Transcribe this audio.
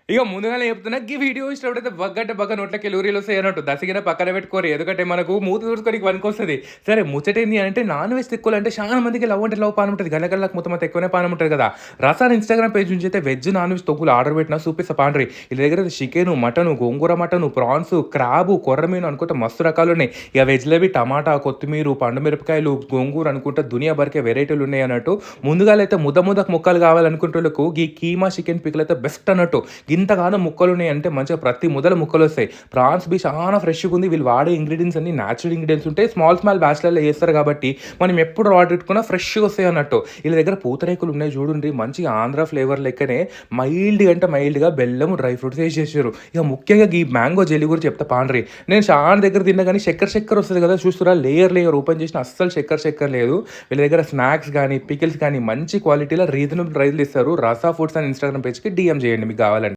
ఇక ముందుగానే చెప్తున్నా గీ వీడియో చూసినప్పుడైతే బగ్గంటే బగ్గ నోట్లకెళ్ళి ఊరిలొస్తాయి అన్నట్టు. దసిగిన పక్కన పెట్టుకోరి. ఎందుకంటే మనకు మూతి తుడుచుకోనికి పనికొస్తది. సరే ముచ్చటేంది అంటే నాన్ వెజ్ తిక్కులంటే చాలా మందికి లవ్ అంటే లవ్ పానం ఉంటది. గల్లగల్లకి మొత్తం ఎక్కువనే పానం ఉంటది కదా! రసాన్ ఇన్‌స్టాగ్రామ్ పేజ్ నుంచి అయితే వెజ్, నాన్ వెజ్ తొక్కులు ఆర్డర్ పెట్టినా చూపిస్తా పాండ్రి. ఈళ్ళ దగ్గర చికెను, మటను, గోంగూర మటను, ప్రాన్సు, క్రాబు, కొర్రమీను అనుకుంటా మస్తు రకాలున్నాయి. ఇక వెజ్‌లోవి టమాటా, కొత్తిమీరు, పండు మిరపకాయలు, గోంగూర అనుకుంటా దునియా బరికే వెరైటీలున్నాయి అన్నట్టు. ముందుగాలైతే ముద్దకు ముక్కలు కావాలనుకునేటోళ్ళకు గీ కీమా చికెన్ పికిల్ అయితే బెస్ట్ అన్నట్టు. ఇంతగానో ముక్కలున్నాయంటే మంచిగా ప్రతి ముద్దల ముక్కలొస్తాయి. ప్రాన్స్ బీ చాలా ఫ్రెష్‌గుంది. వీళ్ళు వాడే ఇంగ్రీడియెంట్స్ అన్నీ నేచురల్ ఇంగ్రీడియెంట్స్ ఉంటాయి. స్మాల్ బ్యాచ్‌లలో చేస్తారు కాబట్టి మనం ఎప్పుడు ఆర్డర్ పెట్టుకున్నా ఫ్రెష్‌గా వస్తాయి అన్నట్టు. వీళ్ళ దగ్గర పూతరేకులు ఉన్నాయి చూడండి. మంచిగా ఆంధ్ర ఫ్లేవర్ లెక్కనే మైల్డ్‌గా అంటే మైల్డ్‌గా బెల్లం, డ్రై ఫ్రూట్స్ ఏసి చేసిర్రు. ఇక ముఖ్యంగా ఈ మ్యాంగో జెల్లీ కూడా చెప్తా పాండ్రి. నేను చాలా దగ్గర తిన్నా గానీ చక్కెర వస్తది కదా! చూస్తుర్రా లేయర్ ఓపెన్ చేసినా అస్సలు చక్కెర లేదు. వీళ్ళ దగ్గర స్నాక్స్ గానీ, పికిల్స్ గానీ మంచి క్వాలిటీలో రీజనబుల్ ప్రైస్‌లో ఇస్తారు. రసా ఫుడ్స్ అని ఇన్‌స్టాగ్రామ్ పేజ్‌కి డీఎం చేయండి మీకు కావాలంటే.